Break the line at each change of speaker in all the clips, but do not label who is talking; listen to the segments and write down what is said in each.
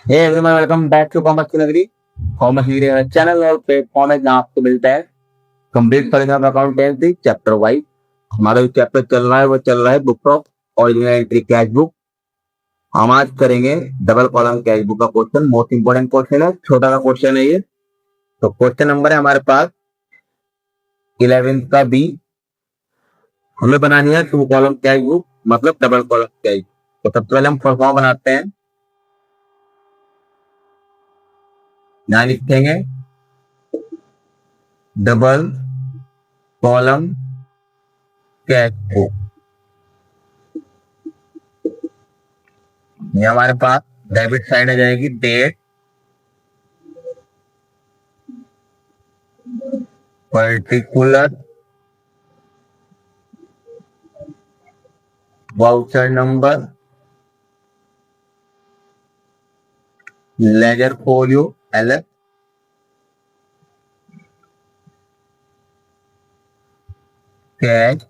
Hey everyone, welcome back to commerce की नगरी। Commerce की नगरी चैनल और प्लेटफॉर्म है जहाँ आपको मिलता है complete solution of accountancy chapter wise. हमारा जो चैप्टर चल रहा है वो चल रहा है book of original entry cash book. हम आज करेंगे डबल कॉलम कैश बुक का क्वेश्चन। मोस्ट इंपोर्टेंट क्वेश्चन है, छोटा का क्वेश्चन है ये। तो क्वेश्चन नंबर है हमारे पास 11 का बी। हमें बनानी है टू कॉलम कैश बुक, मतलब डबल कॉलम कैश बुक। तो सबसे पहले हम फॉर्म बनाते हैं। यहाँ लिखेंगे डबल कॉलम कैश बुक। ये हमारे पास डेबिट साइड आ जाएगी date, particular, voucher number, ledger folio LF, cash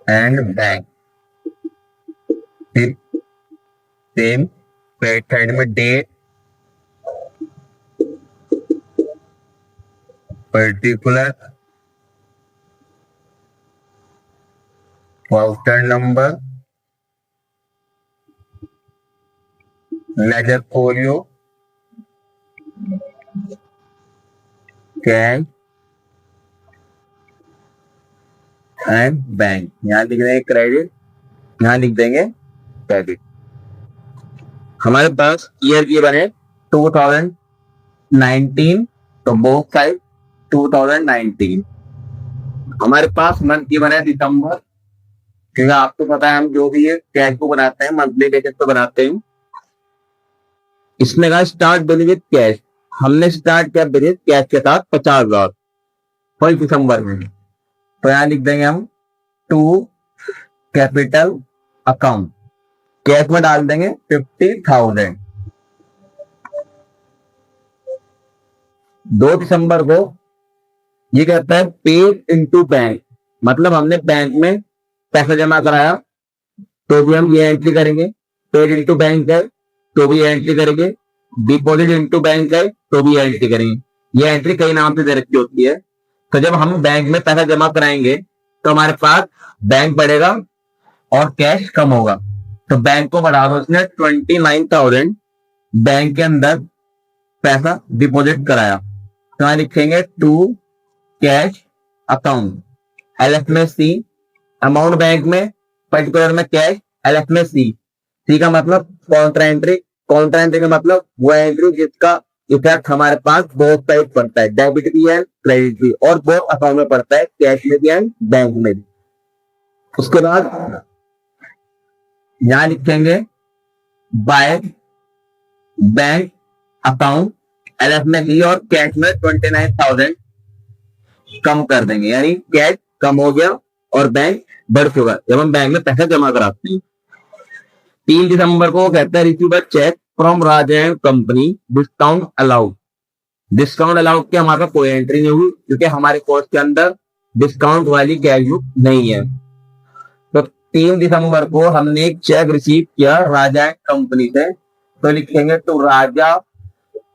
and bank. फिर सेम क्रेडिट साइड में date, particular, voucher number, ledger folio, cash and bank. यहाँ लिख देंगे क्रेडिट, यहाँ लिख देंगे डेबिट। हमारे पास ईयर की बने 2019, तो बोथ साइड 2019। हमारे पास मंथ की बने दिसंबर, क्योंकि आपको पता है हम जो भी ये कैश बुक बनाते हैं मंथली बेसिस पे बनाते हैं। इसने कहा स्टार्ट बिल विद कैश। हमने स्टार्ट किया बिल कैश के साथ 50,000 फर्स्ट दिसंबर में। तो यहाँ लिख देंगे हम टू कैपिटल अकाउंट, कैश में डाल देंगे 50,000। 2 दिसंबर को ये कहता है पेड इनटू बैंक, मतलब हमने बैंक में पैसा जमा कराया तो भी हम ये एंट्री करेंगे। पेड इनटू बैंक है तो भी ये एंट्री करेंगे। डिपॉजिट इनटू बैंक है तो भी ये एंट्री करेंगे। ये एंट्री कई नाम से दे रखी होती है। तो जब हम बैंक में पैसा जमा कराएंगे तो हमारे पास बैंक बढ़ेगा और कैश कम होगा। तो बैंक को बढ़ा दो, उसने 29,000 बैंक के अंदर पैसा डिपॉजिट कराया। तो यहाँ लिखेंगे टू कैश अकाउंट, एलएफ में सी, अमाउंट बैंक में, पर्टिकुलर में कैश, एलएफ में सी। सी का मतलब कॉन्ट्रा एंट्री, कॉन्ट्रा एंट्री का मतलब वो एंट्री जिसका इफेक्ट हमारे पास बोथ साइड पड़ता है, डेबिट भी एंड क्रेडिट भी, और बोथ अकाउंट में पड़ता है, कैश में भी एंड बैंक में भी। उसके बाद यहां लिखेंगे बाय बैंक अकाउंट, एलएफ में सी और कैश में 29,000 कम कर देंगे, यानी कैश कम हो गया और बैंक बढ़ चुका जब हम बैंक में पैसा जमा कराते हैं। 3 दिसंबर को कहता है receive a cheque from Raja and company, discount allowed. Discount allowed की हमारे कोई एंट्री नहीं हुई क्योंकि हमारे कोर्स के अंदर डिस्काउंट वाली कैश बुक नहीं है। तो 3 दिसंबर को हमने एक चेक रिसीव किया राजा एंड कंपनी से, तो लिखेंगे टू राजा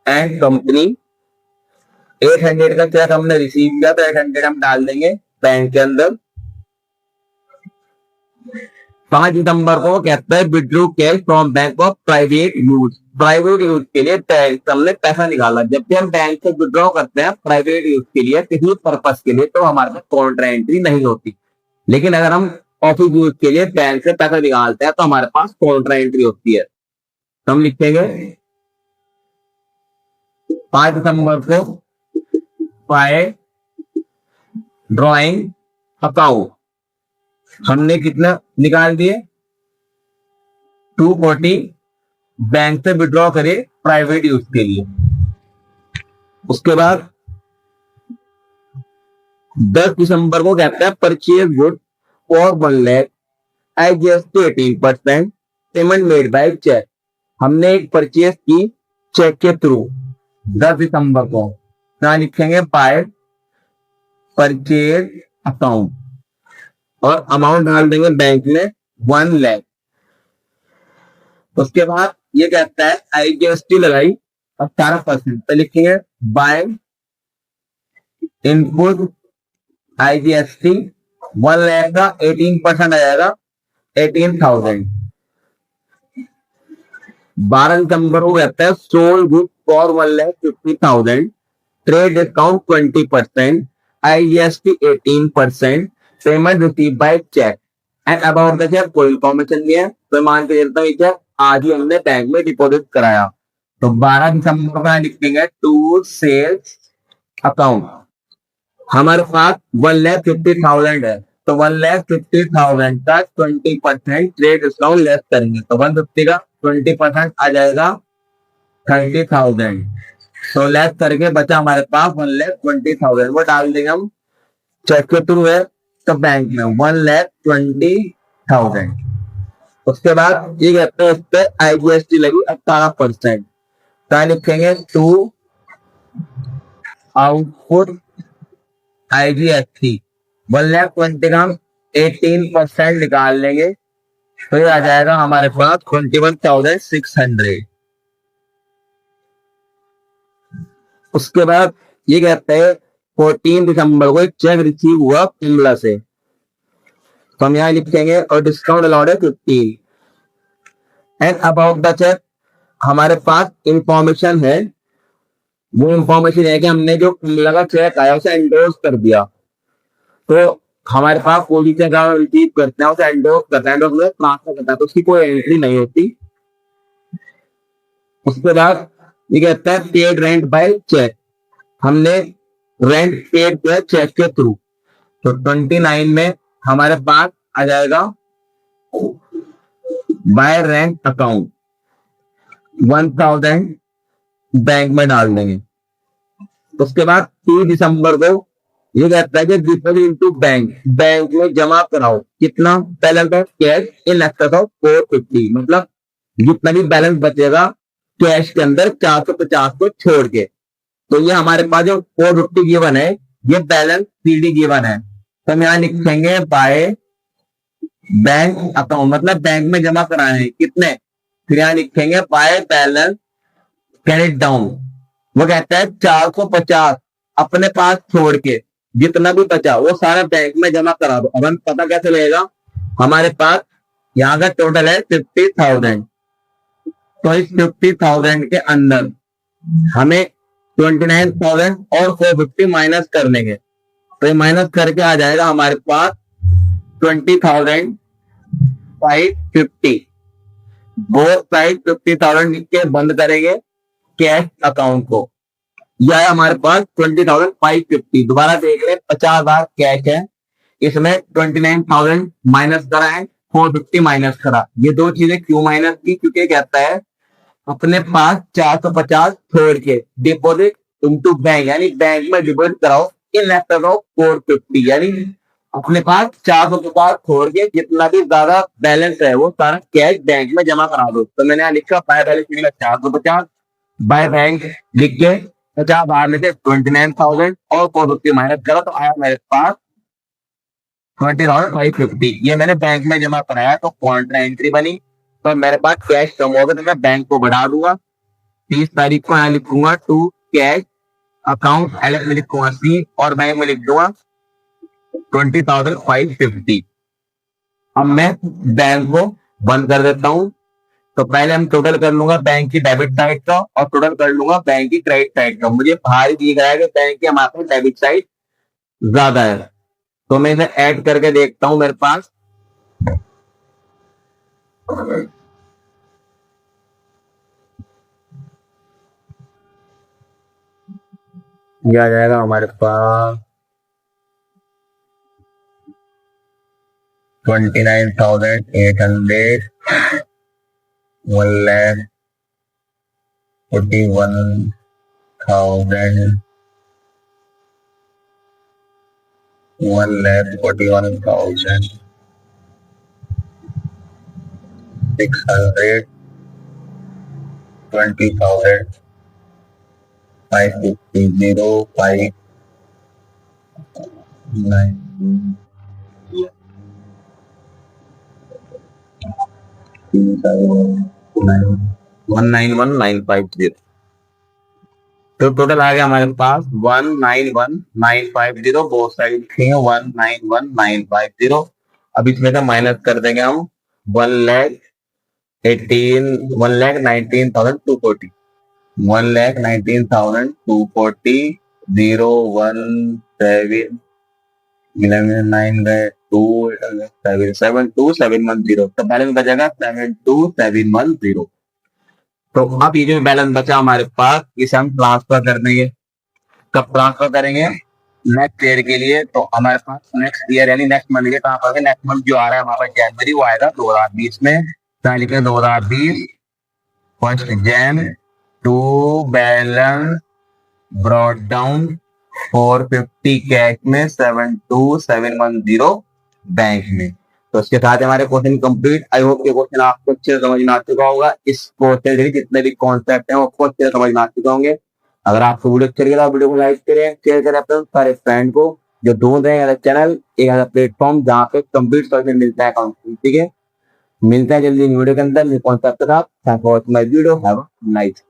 एंड कंपनी। 800 का चेक हमने रिसीव किया तो 800 हम डाल देंगे बैंक के अंदर। 5 दिसंबर को कहता है withdraw cash from bank of private use. Private use के लिए हमने पैसा निकाला। जब भी हम बैंक से विड्रॉ करते हैं प्राइवेट यूज के लिए, किसी पर्पज के लिए, तो हमारे पास कॉन्ट्रा एंट्री नहीं होती। लेकिन अगर हम ऑफिस यूज के लिए बैंक से पैसा निकालते हैं तो हमारे पास कॉन्ट्रा एंट्री होती है। तो हम लिखेंगे 5 दिसंबर को बाय ड्रॉइंग अकाउंट हमने कितना निकाल दिए, 240 बैंक से विड्रॉ करे प्राइवेट यूज के लिए। उसके बाद 10 दिसंबर को कहता है purchase good for 1 lakh adjust to 18% payment made by cheque. हमने एक परचेज की चेक के थ्रू 10 दिसंबर को, यहाँ लिखेंगे बाय परचेज अकाउंट और अमाउंट डाल देंगे बैंक में 1 लाख। उसके बाद ये कहता है IGST लगाई 18%, तो लिखेंगे बाय इनपुट IGST 1 लाख का 18% आ जाएगा 18,000। 12 दिसंबर को कहता है sold good for 1,50,000, trade discount 20%, IGST 18%, payment receive by cheque and about the cheque कोई इन्फॉर्मेशन नहीं है। तो मान के चलता हूँ चेक आज ही हमने बैंक में डिपॉजिट कराया, तो 12 दिसंबर का लिखेंगे टू सेल्स अकाउंट। हमारे पास 1,50,000 है, तो 1,50,000 का 20% ट्रेड डिस्काउंट लेस करेंगे, तो 150 का 20% आ जाएगा 30,000। तो लेस करके बचा हमारे पास 1,20,000, वो डाल देंगे हम चेक के थ्रू है तो बैंक में 1,20,000। उसके बाद ये कहते हैं उस पर IGST लगी 18%, क्या लिखेंगे टू आउटपुट IGST 1,20,000 का 18% निकाल लेंगे, तो ये आ जाएगा हमारे पास 21,600। उसके बाद ये कहते हैं 14 दिसंबर को एक चेक रिसीव हुआ कुंबला से, तो हम यहाँ लिखेंगे और डिस्काउंट अलाउड है 15 एंड अबाउट द चेक हमारे पास इंफॉर्मेशन है। वो इंफॉर्मेशन है कि हमने जो कुंबला का चेक आया उसे एंडोर्स कर दिया, तो हमारे पास कोई भी चेक रिसीव करते हैं उसे एंडोर्स करता है, ट्रांसफर करता है, तो उसकी कोई एंट्री नहीं होती। उसके बाद ये कहता है पेड रेंट बाय चेक, हमने रेंट पेड किया चेक के थ्रू, तो 29 में हमारे पास आ जाएगा बाय रेंट अकाउंट 1,000 बैंक में डाल देंगे। उसके बाद 3 दिसंबर को ये कहता है कि डिपॉजिट इनटू बैंक, बैंक में जमा कराओ कितना balance of cash in excess of 450, मतलब जितना भी बैलेंस बचेगा कैश के अंदर 450 को छोड़ के, तो ये हमारे पास जो 450 गिवन है ये बैलेंस CD गिवन है, तो हम यहाँ लिखेंगे बाय बैंक अकाउंट, मतलब बैंक में जमा कराए हैं कितने, फिर यहाँ लिखेंगे बाय बैलेंस कैरेट डाउन। वो कहता है 450 अपने पास छोड़ के जितना भी बचा वो सारा बैंक में जमा करा दो। अब हम पता कैसे लगेगा, हमारे पास यहाँ का टोटल है 50,000, तो इस 50,000 के अंदर हमें 29,000 और 450 माइनस कर लेंगे, तो ये माइनस करके आ जाएगा हमारे पास 20,550। वो साइड 50,000 लिख के बंद करेंगे कैश अकाउंट को, यह है हमारे पास 20,550। दोबारा देख ले 50,000 कैश है, इसमें 29,000 माइनस करा है, 450 माइनस करा, ये दो चीजें क्यों माइनस की, क्योंकि कहता है अपने पास 450 छोड़ के डिपॉजिट इनटू बैंक, यानी बैंक में डिपॉजिट कराओ इन एक्सेस ऑफ 450, यानी अपने पास 450 छोड़ के जितना भी ज्यादा बैलेंस है वो सारा कैश बैंक में जमा करा दो। तो मैंने यहाँ लिखा बाय बैलेंस 450 बाय बैंक लिख के 50 बाहर में से 29,000 और 450 माइनस करा, तो आया मेरे पास 20,550। ये मैंने बैंक में जमा कराया तो कॉन्ट्रा एंट्री बनी, तो मेरे पास कैश कम होगा तो मैं बैंक को बढ़ा दूंगा। 30 तारीख को यहाँ लिखूंगा टू कैश अकाउंट एलेक्स में लिखूंगा C और बैंक में लिख दूंगा 20,550। अब मैं बैंक को बंद कर देता हूँ, तो पहले हम टोटल कर लूंगा बैंक की डेबिट साइड का और टोटल कर लूंगा बैंक की क्रेडिट साइड का। मुझे बाहर दिख रहा है कि बैंक की हमारे पास डेबिट साइड ज्यादा है, तो मैं इसे ऐड करके देखता हूं। मेरे पास ये आ जाएगा हमारे पास 29,800, 1,41,000, 1,41,600, 20,000, 550, 5, 9, 3, 7, 191950। तो टोटल आ गया हमारे पास 191950। बोथ साइड लिखेंगे 191950। अब इसमें से माइनस कर देंगे हम 1,19,240। 1,19,240 017 11,9 तो बैलेंस बचेगा 72710। तो अब ये जो बैलेंस बचा हमारे पास इसे हम ट्रांसफर कर देंगे। कब ट्रांसफर करेंगे? नेक्स्ट ईयर के लिए। तो हमारे पास नेक्स्ट ईयर यानी नेक्स्ट मंथ के कहाँ पर नेक्स्ट मंथ जो आ रहा है हमारे पास जनवरी, वो आएगा 2020 में। तो लिखे 2020 first Jan to balance brought down 450 cash में 72710 बैंक में। तो इसके साथ हमारे क्वेश्चन कंप्लीट। आई होप ये क्वेश्चन आपको अच्छे से समझ में आ चुका होगा। इस क्वेश्चन से जितने भी कॉन्सेप्ट हैं वो आपको अच्छे से समझ में आ चुके होंगे। अगर आपको वीडियो अच्छी लगी तो वीडियो को लाइक करें, शेयर करें अपने सारे फ्रेंड को जो ढूंढ रहे हैं चैनल, एक ऐसा प्लेटफॉर्म जहाँ पे कंप्लीट सॉल्यूशन मिलता है अकाउंटिंग। ठीक है, मिलता है जल्दी वीडियो के अंदर कॉन्सेप्ट के साथ। Thanks for watching my video. Have a nice